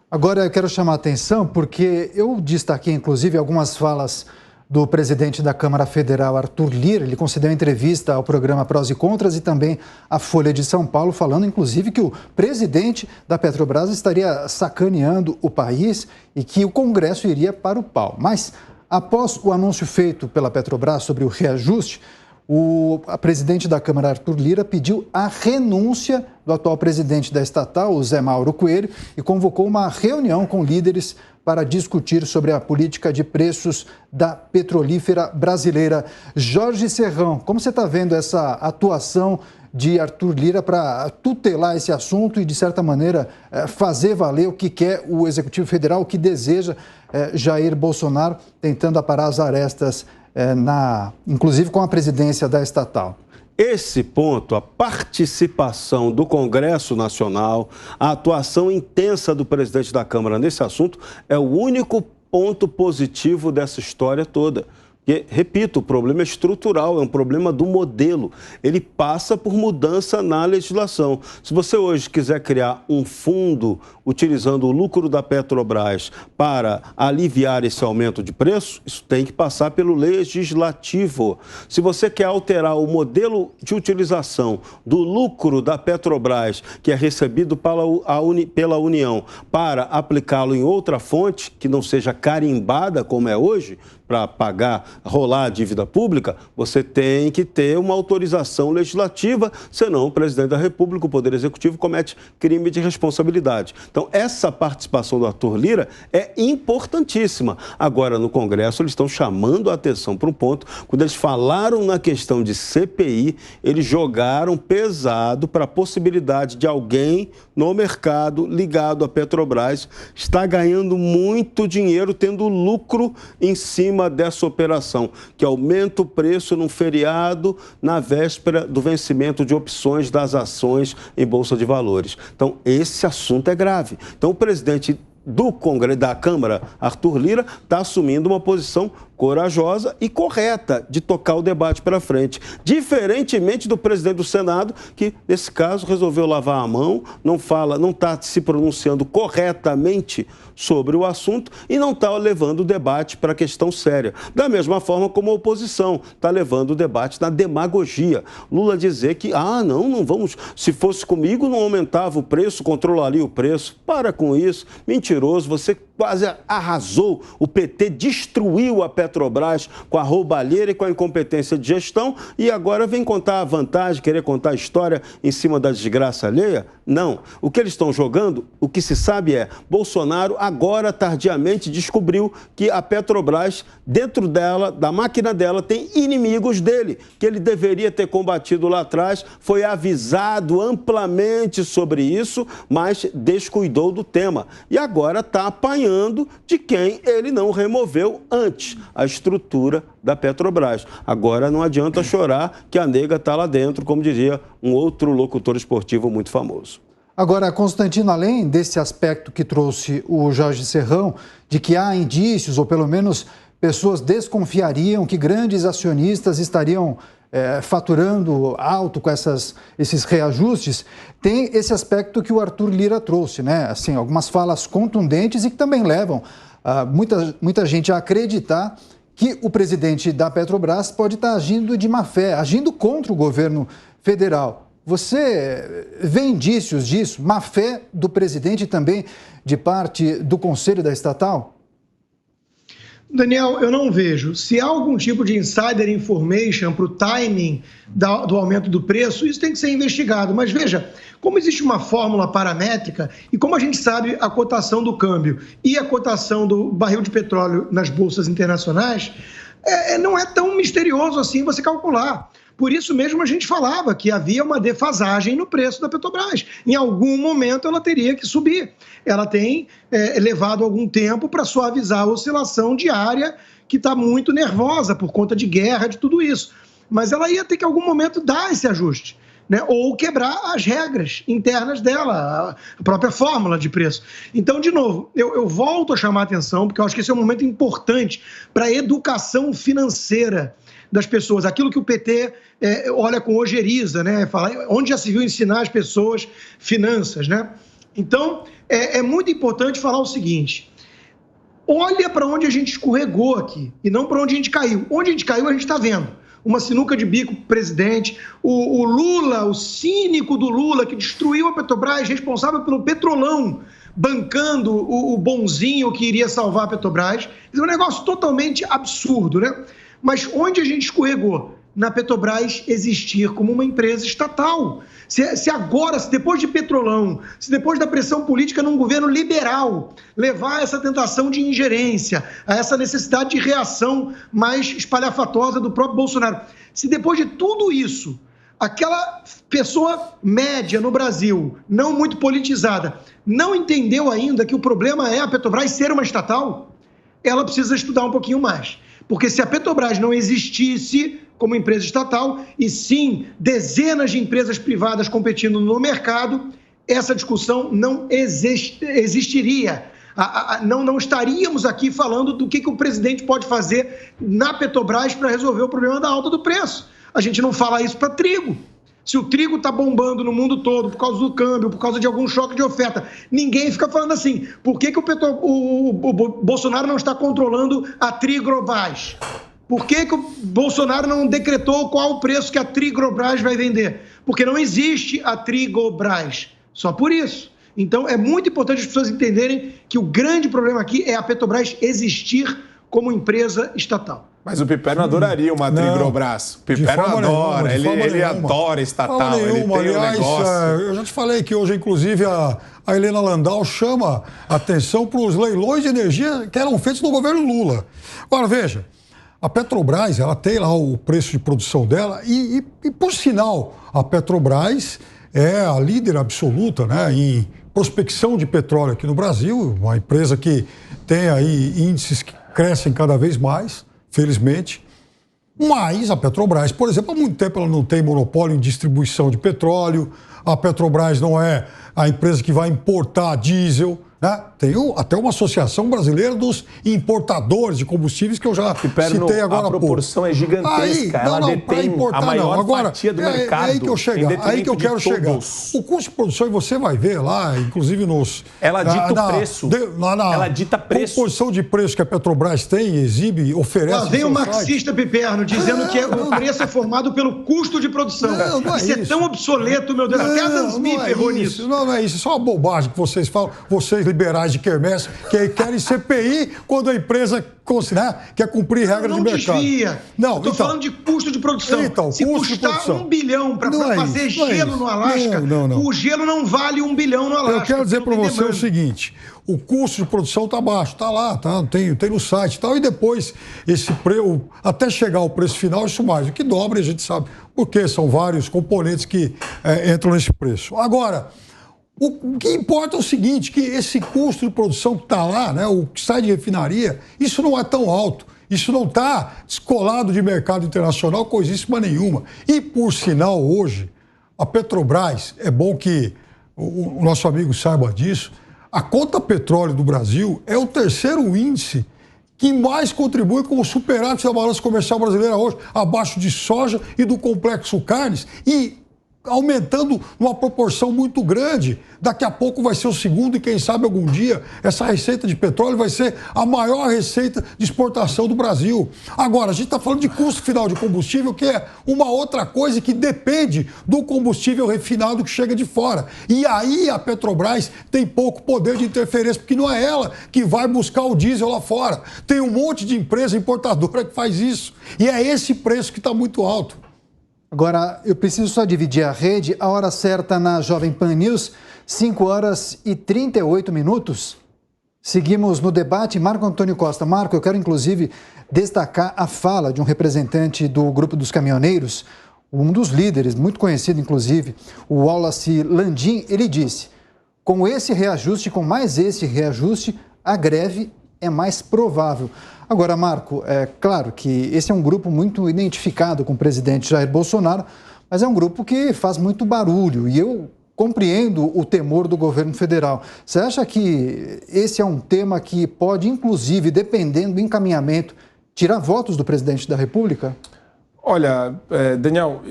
Agora eu quero chamar a atenção porque eu destaquei, inclusive, algumas falas do presidente da Câmara Federal, Arthur Lira. Ele concedeu entrevista ao programa Prós e Contras e também à Folha de São Paulo, falando, inclusive, que o presidente da Petrobras estaria sacaneando o país e que o Congresso iria para o pau. Mas, após o anúncio feito pela Petrobras sobre o reajuste, a presidente da Câmara, Arthur Lira, pediu a renúncia do atual presidente da estatal, o Zé Mauro Coelho, e convocou uma reunião com líderes para discutir sobre a política de preços da petrolífera brasileira. Jorge Serrão, como você está vendo essa atuação de Arthur Lira para tutelar esse assunto e, de certa maneira, fazer valer o que quer o Executivo Federal, o que deseja Jair Bolsonaro, tentando aparar as arestas, inclusive com a presidência da estatal. Esse ponto, a participação do Congresso Nacional, a atuação intensa do presidente da Câmara nesse assunto, é o único ponto positivo dessa história toda. Porque, repito, o problema é estrutural, é um problema do modelo. Ele passa por mudança na legislação. Se você hoje quiser criar um fundo utilizando o lucro da Petrobras para aliviar esse aumento de preço, isso tem que passar pelo legislativo. Se você quer alterar o modelo de utilização do lucro da Petrobras, que é recebido pela União, para aplicá-lo em outra fonte, que não seja carimbada como é hoje, para rolar a dívida pública, você tem que ter uma autorização legislativa, senão o presidente da República, o Poder Executivo, comete crime de responsabilidade. Então, essa participação do Arthur Lira é importantíssima. Agora, no Congresso, eles estão chamando a atenção para um ponto. Quando eles falaram na questão de CPI, eles jogaram pesado para a possibilidade de alguém no mercado ligado à Petrobras estar ganhando muito dinheiro, tendo lucro em cima dessa operação, que aumenta o preço num feriado na véspera do vencimento de opções das ações em Bolsa de Valores. Então, esse assunto é grave. Então, o presidente do Congresso, da Câmara, Arthur Lira, está assumindo uma posição corajosa e correta de tocar o debate para frente. Diferentemente do presidente do Senado, que, nesse caso, resolveu lavar a mão, não está se pronunciando corretamente sobre o assunto e não está levando o debate para a questão séria. Da mesma forma como a oposição está levando o debate na demagogia. Lula dizer que, não vamos, se fosse comigo não aumentava o preço, controlaria o preço. Para com isso, mentiroso, você quase arrasou, o PT destruiu a Petrobras com a roubalheira e com a incompetência de gestão e agora vem contar a vantagem, querer contar a história em cima da desgraça alheia? Não. O que eles estão jogando, o que se sabe é, Bolsonaro agora tardiamente descobriu que a Petrobras, dentro dela, da máquina dela, tem inimigos dele, que ele deveria ter combatido lá atrás, foi avisado amplamente sobre isso, mas descuidou do tema. E agora está apanhando de quem ele não removeu antes, a estrutura da Petrobras. Agora não adianta chorar que a nega está lá dentro, como diria um outro locutor esportivo muito famoso. Agora, Constantino, além desse aspecto que trouxe o Jorge Serrão, de que há indícios, ou pelo menos pessoas desconfiariam que grandes acionistas estariam faturando alto com esses reajustes, tem esse aspecto que o Arthur Lira trouxe, né? Assim, algumas falas contundentes e que também levam muita gente a acreditar que o presidente da Petrobras pode estar agindo de má fé, agindo contra o governo federal. Você vê indícios disso? Má fé do presidente e também de parte do conselho da estatal? Daniel, eu não vejo. Se há algum tipo de insider information para o timing do aumento do preço, isso tem que ser investigado. Mas veja, como existe uma fórmula paramétrica e como a gente sabe a cotação do câmbio e a cotação do barril de petróleo nas bolsas internacionais, não é tão misterioso assim você calcular. Por isso mesmo a gente falava que havia uma defasagem no preço da Petrobras. Em algum momento ela teria que subir. Ela tem levado algum tempo para suavizar a oscilação diária, que está muito nervosa por conta de guerra, de tudo isso. Mas ela ia ter que em algum momento dar esse ajuste, né? Ou quebrar as regras internas dela, a própria fórmula de preço. Então, de novo, eu volto a chamar a atenção, porque eu acho que esse é um momento importante para a educação financeira das pessoas, aquilo que o PT olha com ojeriza, né? Fala, onde já se viu ensinar as pessoas finanças, né? Então, é muito importante falar o seguinte, olha para onde a gente escorregou aqui e não para onde a gente caiu. Onde a gente caiu, a gente está vendo. Uma sinuca de bico pro presidente, o Lula, o cínico do Lula, que destruiu a Petrobras, responsável pelo petrolão, bancando o bonzinho que iria salvar a Petrobras. É um negócio totalmente absurdo, né? Mas onde a gente escorregou? Na Petrobras existir como uma empresa estatal. Se agora, se depois de petrolão, se depois da pressão política num governo liberal, levar a essa tentação de ingerência, a essa necessidade de reação mais espalhafatosa do próprio Bolsonaro, se depois de tudo isso aquela pessoa média no Brasil, não muito politizada, não entendeu ainda que o problema é a Petrobras ser uma estatal, ela precisa estudar um pouquinho mais. Porque se a Petrobras não existisse como empresa estatal, e sim dezenas de empresas privadas competindo no mercado, essa discussão não existiria. Não estaríamos aqui falando do que o presidente pode fazer na Petrobras para resolver o problema da alta do preço. A gente não fala isso para trigo. Se o trigo está bombando no mundo todo por causa do câmbio, por causa de algum choque de oferta, ninguém fica falando assim, por que o Bolsonaro não está controlando a Trigrobras? Por que o Bolsonaro não decretou qual o preço que a Trigrobras vai vender? Porque não existe a Trigrobras, só por isso. Então é muito importante as pessoas entenderem que o grande problema aqui é a Petrobras existir como empresa estatal. Mas o Piperno adoraria uma Trigrobras. O Piperno adora, ele adora estatal, ele tem um negócio. Eu já te falei que hoje, inclusive, a Helena Landau chama atenção para os leilões de energia que eram feitos no governo Lula. Agora, veja, a Petrobras, ela tem lá o preço de produção dela e por sinal, a Petrobras é a líder absoluta, né, em prospecção de petróleo aqui no Brasil, uma empresa que tem aí índices que crescem cada vez mais, felizmente. Mas a Petrobras, por exemplo, há muito tempo ela não tem monopólio em distribuição de petróleo, a Petrobras não é a empresa que vai importar diesel, né? Tem até uma associação brasileira dos importadores de combustíveis que eu já citei agora há pouco. A proporção é gigantesca, ela detém a maior fatia do mercado. É aí que eu quero chegar. O custo de produção, e você vai ver lá, inclusive nos... Ela dita o preço. Ela dita preço. A composição de preço que a Petrobras tem, exibe, oferece... Lá vem o marxista Piperno dizendo que o preço é formado pelo custo de produção. Não é isso. É tão obsoleto, meu Deus. Até Adam Smith errou nisso. Não é isso. Isso é uma bobagem que vocês falam. Vocês liberais de quermesse, que querem CPI quando a empresa quer cumprir regras de mercado. Desvia. Eu estou falando de custo de produção. Então, se custar $1 bilhão para fazer gelo no Alasca, o gelo não vale $1 bilhão no Alasca. Eu quero dizer para você o seguinte, o custo de produção está baixo, está lá, tem no site e tal, e depois esse preço, até chegar ao preço final, isso mais o que dobra, a gente sabe, porque são vários componentes que entram nesse preço. Agora, o que importa é o seguinte, que esse custo de produção que está lá, né, o que sai de refinaria, isso não é tão alto. Isso não está descolado de mercado internacional, coisíssima nenhuma. E, por sinal, hoje, a Petrobras, é bom que o nosso amigo saiba disso, a conta petróleo do Brasil é o terceiro índice que mais contribui com o superávit da balança comercial brasileira hoje, abaixo de soja e do complexo carnes, e aumentando numa proporção muito grande. Daqui a pouco vai ser o segundo e quem sabe algum dia essa receita de petróleo vai ser a maior receita de exportação do Brasil. Agora, a gente está falando de custo final de combustível, que é uma outra coisa que depende do combustível refinado que chega de fora. E aí a Petrobras tem pouco poder de interferência, porque não é ela que vai buscar o diesel lá fora. Tem um monte de empresa importadora que faz isso. E é esse preço que está muito alto. Agora, eu preciso só dividir a rede. A hora certa na Jovem Pan News, 5h38. Seguimos no debate. Marco Antônio Costa. Marco, eu quero inclusive destacar a fala de um representante do Grupo dos Caminhoneiros, um dos líderes, muito conhecido inclusive, o Wallace Landim. Ele disse, com mais esse reajuste, a greve é mais provável. Agora, Marco, é claro que esse é um grupo muito identificado com o presidente Jair Bolsonaro, mas é um grupo que faz muito barulho e eu compreendo o temor do governo federal. Você acha que esse é um tema que pode, inclusive, dependendo do encaminhamento, tirar votos do presidente da República? Olha, Daniel,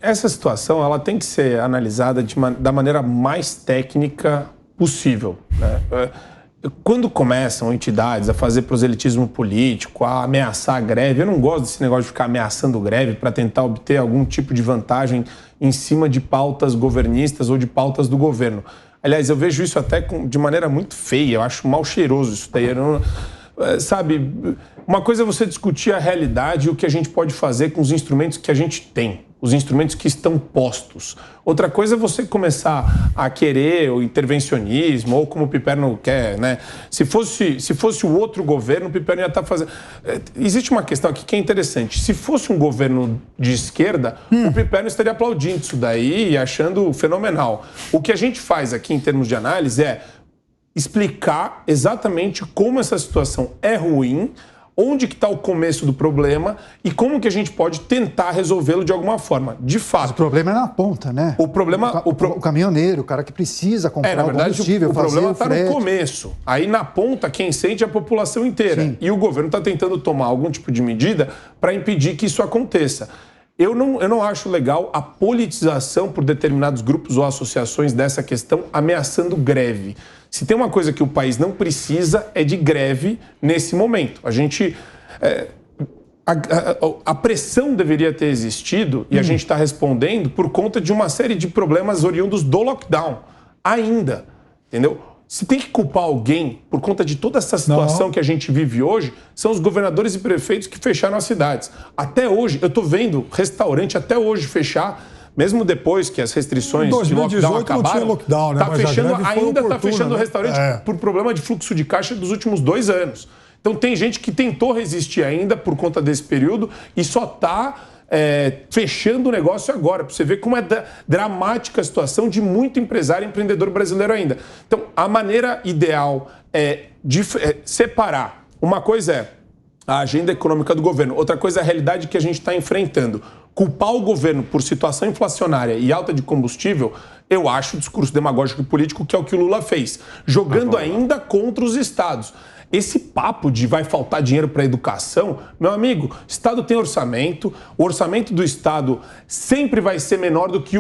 essa situação ela tem que ser analisada da maneira mais técnica possível, né? Quando começam entidades a fazer proselitismo político, a ameaçar a greve, eu não gosto desse negócio de ficar ameaçando greve para tentar obter algum tipo de vantagem em cima de pautas governistas ou de pautas do governo. Aliás, eu vejo isso até de maneira muito feia, eu acho mal cheiroso isso daí. Sabe, uma coisa é você discutir a realidade e o que a gente pode fazer com os instrumentos que a gente tem. os instrumentos que estão postos. Outra coisa é você começar a querer o intervencionismo, ou como o Piperno quer, né? Se fosse o outro governo, o Piperno ia estar fazendo... Existe uma questão aqui que é interessante. Se fosse um governo de esquerda, o Piperno estaria aplaudindo isso daí e achando fenomenal. O que a gente faz aqui em termos de análise é explicar exatamente como essa situação é ruim, onde que está o começo do problema e como que a gente pode tentar resolvê-lo de alguma forma. De fato. Mas o problema é na ponta, né? O caminhoneiro, o cara que precisa comprar na verdade, combustível, o problema está no começo. Aí na ponta, quem sente é a população inteira. Sim. E o governo está tentando tomar algum tipo de medida para impedir que isso aconteça. Eu não acho legal a politização por determinados grupos ou associações dessa questão ameaçando greve. Se tem uma coisa que o país não precisa é de greve nesse momento. A gente... A pressão deveria ter existido e a gente está respondendo por conta de uma série de problemas oriundos do lockdown. Ainda, entendeu? Se tem que culpar alguém por conta de toda essa situação que a gente vive hoje, são os governadores e prefeitos que fecharam as cidades. Até hoje, eu estou vendo restaurante até hoje fechar, mesmo depois que as restrições de lockdown acabaram. Não tinha lockdown, né? Ainda está fechando o restaurante por problema de fluxo de caixa dos últimos 2 anos. Então tem gente que tentou resistir ainda por conta desse período e só está fechando o negócio agora, para você ver como é dramática a situação de muito empresário e empreendedor brasileiro ainda. Então, a maneira ideal é separar. Uma coisa é a agenda econômica do governo, outra coisa é a realidade que a gente está enfrentando. Culpar o governo por situação inflacionária e alta de combustível, eu acho discurso demagógico e político, que é o que o Lula fez, jogando ainda contra os estados. Esse papo de vai faltar dinheiro para a educação, meu amigo, o Estado tem orçamento, o orçamento do Estado sempre vai ser menor do que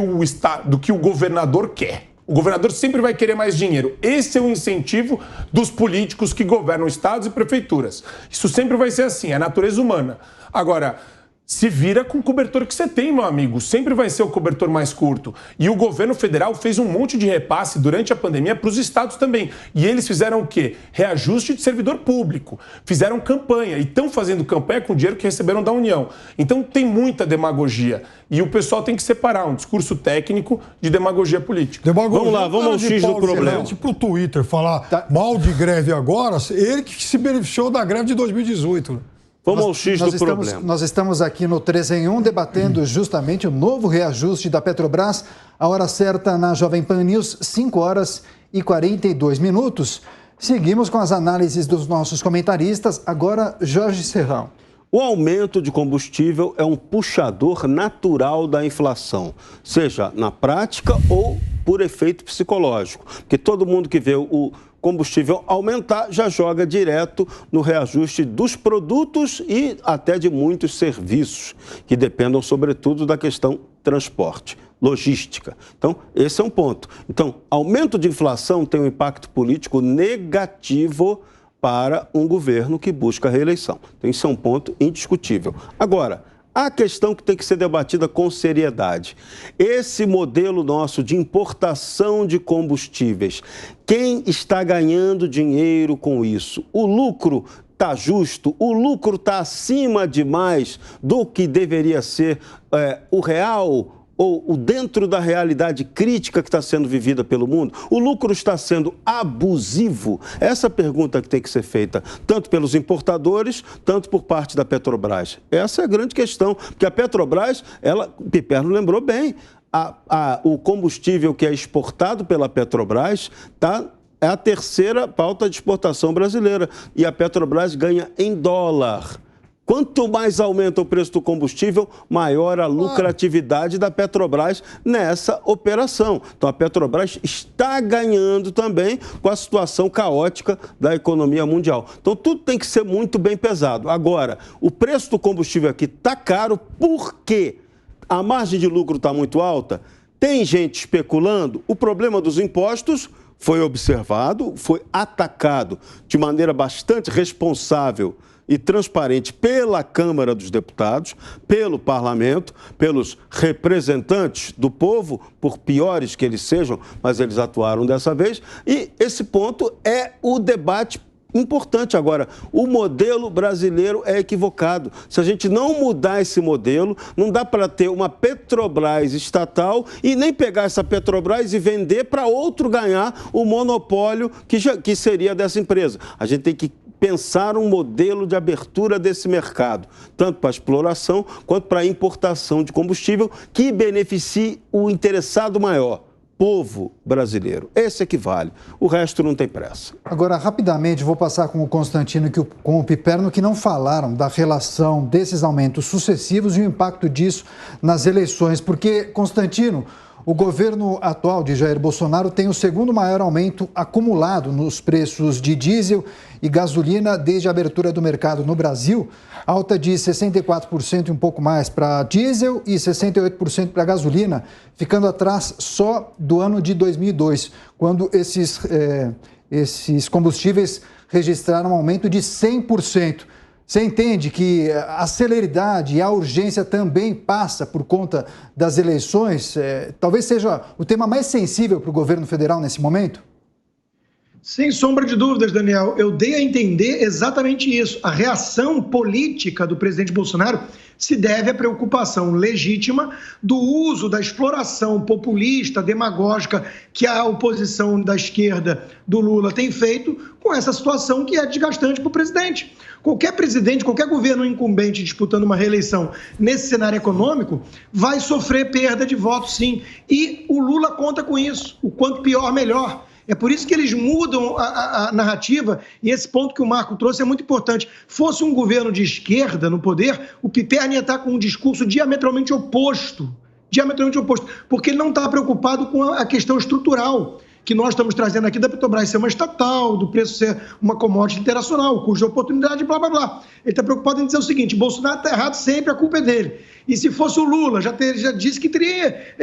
o governador quer. O governador sempre vai querer mais dinheiro. Esse é o incentivo dos políticos que governam estados e prefeituras. Isso sempre vai ser assim, é a natureza humana. Agora, se vira com o cobertor que você tem, meu amigo. Sempre vai ser o cobertor mais curto. E o governo federal fez um monte de repasse durante a pandemia para os estados também. E eles fizeram o quê? Reajuste de servidor público. Fizeram campanha. E estão fazendo campanha com dinheiro que receberam da União. Então tem muita demagogia. E o pessoal tem que separar um discurso técnico de demagogia política. Vamos lá, vamos ao X do problema. Para o Twitter falar mal de greve agora, ele que se beneficiou da greve de 2018. Vamos ao X do problema. Nós estamos aqui no 3 em 1 debatendo justamente o novo reajuste da Petrobras. A hora certa na Jovem Pan News, 5 horas e 42 minutos. Seguimos com as análises dos nossos comentaristas. Agora, Jorge Serrão. O aumento de combustível é um puxador natural da inflação, seja na prática ou por efeito psicológico. Porque todo mundo que vê o combustível aumentar já joga direto no reajuste dos produtos e até de muitos serviços, que dependam sobretudo da questão transporte, logística. Então, esse é um ponto. Então, aumento de inflação tem um impacto político negativo para um governo que busca a reeleição. Então, isso é um ponto indiscutível. Agora, a questão que tem que ser debatida com seriedade. Esse modelo nosso de importação de combustíveis, quem está ganhando dinheiro com isso? O lucro está justo? O lucro está acima demais do que deveria ser o real ou o dentro da realidade crítica que está sendo vivida pelo mundo? O lucro está sendo abusivo? Essa pergunta que tem que ser feita tanto pelos importadores, tanto por parte da Petrobras. Essa é a grande questão, porque a Petrobras, Piperno lembrou bem, o combustível que é exportado pela Petrobras é a terceira pauta de exportação brasileira e a Petrobras ganha em dólar. Quanto mais aumenta o preço do combustível, maior a lucratividade da Petrobras nessa operação. Então, a Petrobras está ganhando também com a situação caótica da economia mundial. Então, tudo tem que ser muito bem pesado. Agora, o preço do combustível aqui está caro porque a margem de lucro está muito alta, tem gente especulando. O problema dos impostos foi observado, foi atacado de maneira bastante responsável e transparente pela Câmara dos Deputados, pelo Parlamento, pelos representantes do povo, por piores que eles sejam, mas eles atuaram dessa vez. E esse ponto é o debate importante. Agora, o modelo brasileiro é equivocado. Se a gente não mudar esse modelo, não dá para ter uma Petrobras estatal e nem pegar essa Petrobras e vender para outro ganhar o monopólio que seria dessa empresa. A gente tem que pensar um modelo de abertura desse mercado, tanto para a exploração quanto para a importação de combustível que beneficie o interessado maior. Povo brasileiro. Esse é que vale. O resto não tem pressa. Agora, rapidamente, vou passar com o Constantino e com o Piperno, que não falaram da relação desses aumentos sucessivos e o impacto disso nas eleições. Porque, Constantino, o governo atual de Jair Bolsonaro tem o segundo maior aumento acumulado nos preços de diesel e gasolina desde a abertura do mercado no Brasil, alta de 64% e um pouco mais para diesel e 68% para gasolina, ficando atrás só do ano de 2002, quando esses combustíveis registraram um aumento de 100%. Você entende que a celeridade e a urgência também passa por conta das eleições? Talvez seja o tema mais sensível para o governo federal nesse momento? Sem sombra de dúvidas, Daniel. Eu dei a entender exatamente isso. A reação política do presidente Bolsonaro se deve à preocupação legítima do uso da exploração populista, demagógica, que a oposição da esquerda do Lula tem feito com essa situação que é desgastante para o presidente. Qualquer presidente, qualquer governo incumbente disputando uma reeleição nesse cenário econômico vai sofrer perda de votos, sim. E o Lula conta com isso. O quanto pior, melhor. É por isso que eles mudam a narrativa, e esse ponto que o Marco trouxe é muito importante. Fosse um governo de esquerda no poder, o Piperno ia estar com um discurso diametralmente oposto, porque ele não está preocupado com a questão estrutural que nós estamos trazendo aqui da Petrobras ser uma estatal, do preço ser uma commodity internacional, cuja oportunidade, blá, blá, blá. Ele está preocupado em dizer o seguinte: Bolsonaro está errado sempre, a culpa é dele. E se fosse o Lula, já disse que teria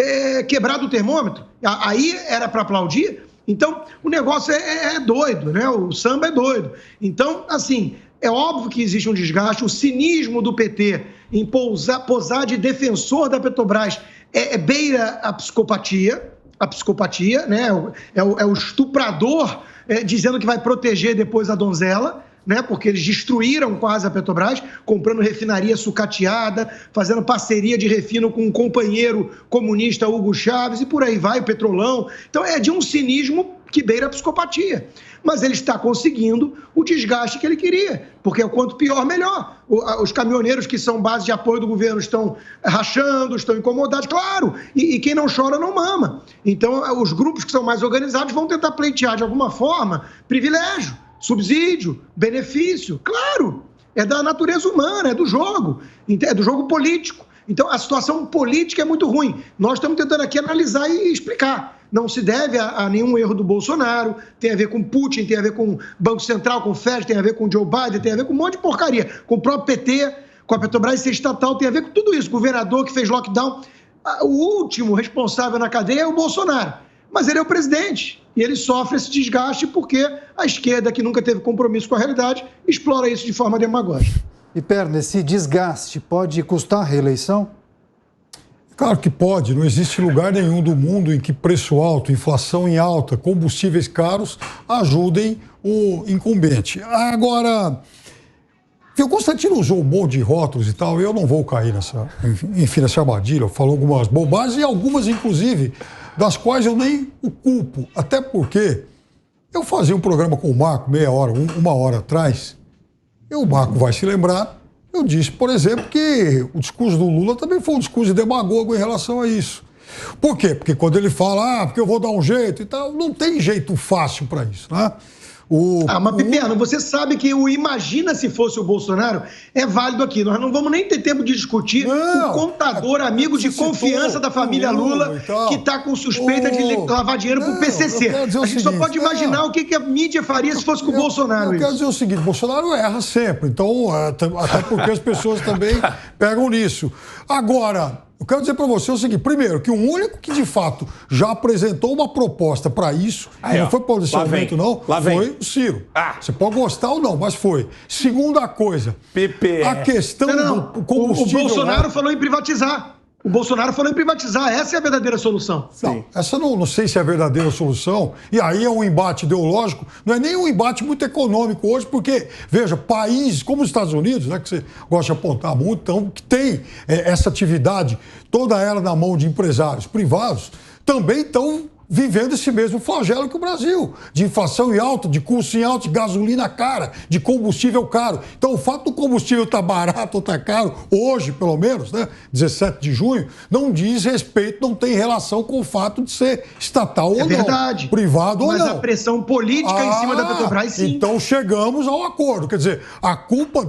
quebrado o termômetro, aí era para aplaudir. Então, o negócio é doido, né? O samba é doido. Então, assim, é óbvio que existe um desgaste, o cinismo do PT em posar de defensor da Petrobras beira a psicopatia, né? É o estuprador dizendo que vai proteger depois a donzela, né? Porque eles destruíram quase a Petrobras, comprando refinaria sucateada, fazendo parceria de refino com um companheiro comunista, Hugo Chávez, e por aí vai, o Petrolão. Então é de um cinismo que beira a psicopatia. Mas ele está conseguindo o desgaste que ele queria, porque o quanto pior, melhor. Os caminhoneiros que são base de apoio do governo estão rachando, estão incomodados, claro, e quem não chora não mama. Então os grupos que são mais organizados vão tentar pleitear de alguma forma privilégio, subsídio, benefício, claro, é da natureza humana, é do jogo político. Então, a situação política é muito ruim. Nós estamos tentando aqui analisar e explicar. Não se deve a nenhum erro do Bolsonaro, tem a ver com Putin, tem a ver com Banco Central, com Fed, tem a ver com Joe Biden, tem a ver com um monte de porcaria, com o próprio PT, com a Petrobras ser estatal, tem a ver com tudo isso. O governador que fez lockdown, o último responsável na cadeia é o Bolsonaro. Mas ele é o presidente e ele sofre esse desgaste porque a esquerda, que nunca teve compromisso com a realidade, explora isso de forma demagógica. E, Perna, esse desgaste pode custar a reeleição? Claro que pode. Não existe lugar nenhum do mundo em que preço alto, inflação em alta, combustíveis caros ajudem o incumbente. Agora, o Constantino usou um monte de rótulos e tal, eu não vou cair nessa armadilha, falou algumas bobagens e algumas, inclusive, das quais eu nem o culpo, até porque eu fazia um programa com o Marco, uma hora atrás, e o Marco vai se lembrar, eu disse, por exemplo, que o discurso do Lula também foi um discurso de demagogo em relação a isso. Por quê? Porque quando ele fala, porque eu vou dar um jeito e tal, não tem jeito fácil para isso, né? Mas, Piperno, você sabe que o imagina se fosse o Bolsonaro é válido aqui. Nós não vamos nem ter tempo de discutir o contador amigo de confiança da família Lula que está com suspeita de lavar dinheiro para o PCC. A gente só pode imaginar o que a mídia faria se fosse com o Bolsonaro. Eu quero dizer o seguinte, Bolsonaro erra sempre, então até porque as pessoas também pegam nisso. Agora, eu quero dizer para você o seguinte, primeiro, que o único que de fato já apresentou uma proposta para isso, e não foi para esse aumento não, foi o Ciro. Você pode gostar ou não, mas foi. Segunda coisa, a questão do combustível... O Bolsonaro falou em privatizar. O Bolsonaro falou em privatizar, essa é a verdadeira solução. Não, essa não sei se é a verdadeira solução, e aí é um embate ideológico, não é nem um embate muito econômico hoje, porque, veja, países como os Estados Unidos, né, que você gosta de apontar muito, então, que tem essa atividade, toda ela na mão de empresários privados, também estão vivendo esse mesmo flagelo que o Brasil, de inflação em alta, de custo em alta, de gasolina cara, de combustível caro. Então, o fato do combustível estar barato ou estar caro, hoje, pelo menos, né, 17 de junho, não diz respeito, não tem relação com o fato de ser estatal ou não. É verdade. Privado ou não. Mas a pressão política em cima da Petrobras, sim. Então, chegamos ao acordo. Quer dizer, a culpa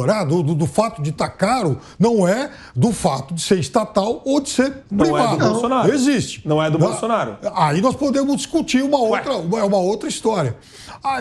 né, do fato de estar caro não é do fato de ser estatal ou de ser privado. Não é do Bolsonaro. Existe. Não é do Bolsonaro. Aí nós podemos discutir uma outra história.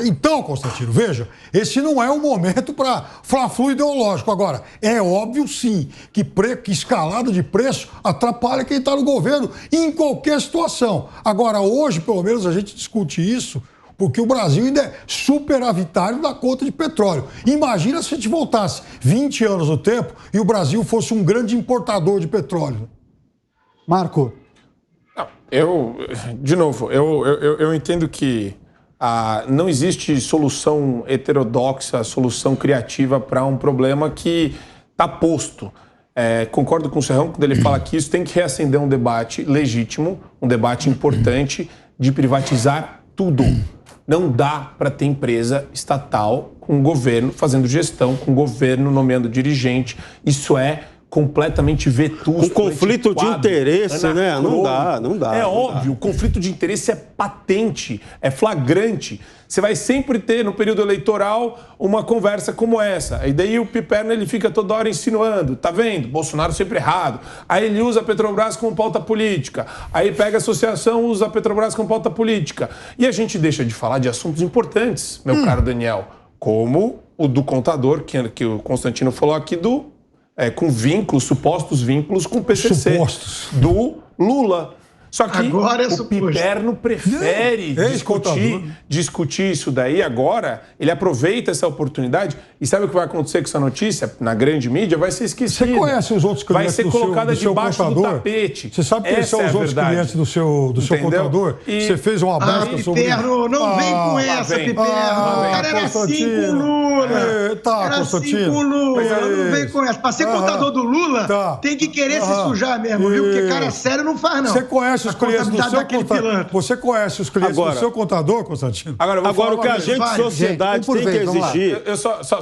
Então, Constantino, veja, esse não é o momento para fla-flu ideológico. Agora, é óbvio, sim, que escalada de preço atrapalha quem está no governo em qualquer situação. Agora, hoje, pelo menos, a gente discute isso porque o Brasil ainda é superavitário da conta de petróleo. Imagina se a gente voltasse 20 anos no tempo e o Brasil fosse um grande importador de petróleo. Marco. De novo, eu entendo que não existe solução heterodoxa, solução criativa para um problema que está posto. Concordo com o Serrão quando ele fala que isso tem que reacender um debate legítimo, um debate importante de privatizar tudo. Não dá para ter empresa estatal com o governo fazendo gestão, com o governo nomeando dirigente. Isso é completamente vetusto. Com conflito de interesse, né? Não dá. É óbvio, o conflito de interesse é patente, é flagrante. Você vai sempre ter, no período eleitoral, uma conversa como essa. E daí o Piperno, ele fica toda hora insinuando, tá vendo? Bolsonaro sempre errado. Aí ele usa a Petrobras como pauta política. Aí pega a associação, usa a Petrobras como pauta política. E a gente deixa de falar de assuntos importantes, meu caro Daniel, como o do contador, que o Constantino falou aqui, com vínculos, supostos vínculos com o PCC. Supostos. Do Lula. Só que agora o Piperno prefere discutir isso daí agora. Ele aproveita essa oportunidade e sabe o que vai acontecer com essa notícia? Na grande mídia vai ser esquecida. Você conhece os outros clientes do seu contador? Vai ser colocada debaixo do tapete. Você sabe quem são os outros clientes do seu contador? Você fez uma aposta sobre isso. Piperno, não vem com essa, Piperno. O cara era assim com o Lula. Era assim com o Lula. Não vem com essa. Para ser contador do Lula, tem que querer se sujar mesmo, viu? Porque cara sério não faz, não. Você conhece os clientes do seu contador? Você conhece os clientes do seu contador, Constantino? Agora o que a gente, sociedade, tem que exigir...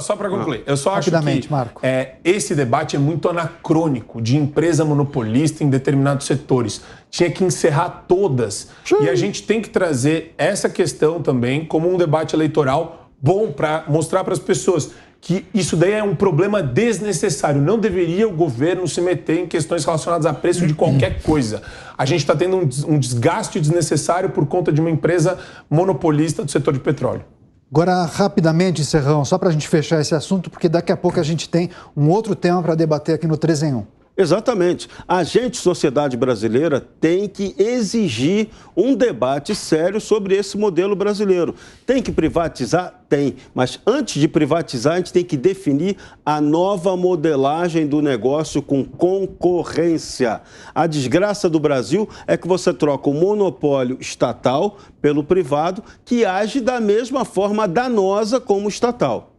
Só para concluir, eu só acho que Marco. Esse debate é muito anacrônico, de empresa monopolista em determinados setores. Tinha que encerrar todas. Sim. E a gente tem que trazer essa questão também como um debate eleitoral bom para mostrar para as pessoas que isso daí é um problema desnecessário. Não deveria o governo se meter em questões relacionadas a preço de qualquer coisa. A gente está tendo um desgaste desnecessário por conta de uma empresa monopolista do setor de petróleo. Agora, rapidamente, Serrão, só para a gente fechar esse assunto, porque daqui a pouco a gente tem um outro tema para debater aqui no 3 em 1. Exatamente. A gente, sociedade brasileira, tem que exigir um debate sério sobre esse modelo brasileiro. Tem que privatizar? Tem. Mas antes de privatizar, a gente tem que definir a nova modelagem do negócio com concorrência. A desgraça do Brasil é que você troca o monopólio estatal pelo privado, que age da mesma forma danosa como o estatal.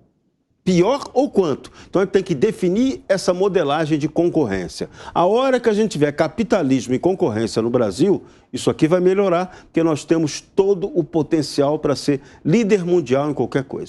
Pior ou quanto? Então, a gente tem que definir essa modelagem de concorrência. A hora que a gente tiver capitalismo e concorrência no Brasil, isso aqui vai melhorar, porque nós temos todo o potencial para ser líder mundial em qualquer coisa.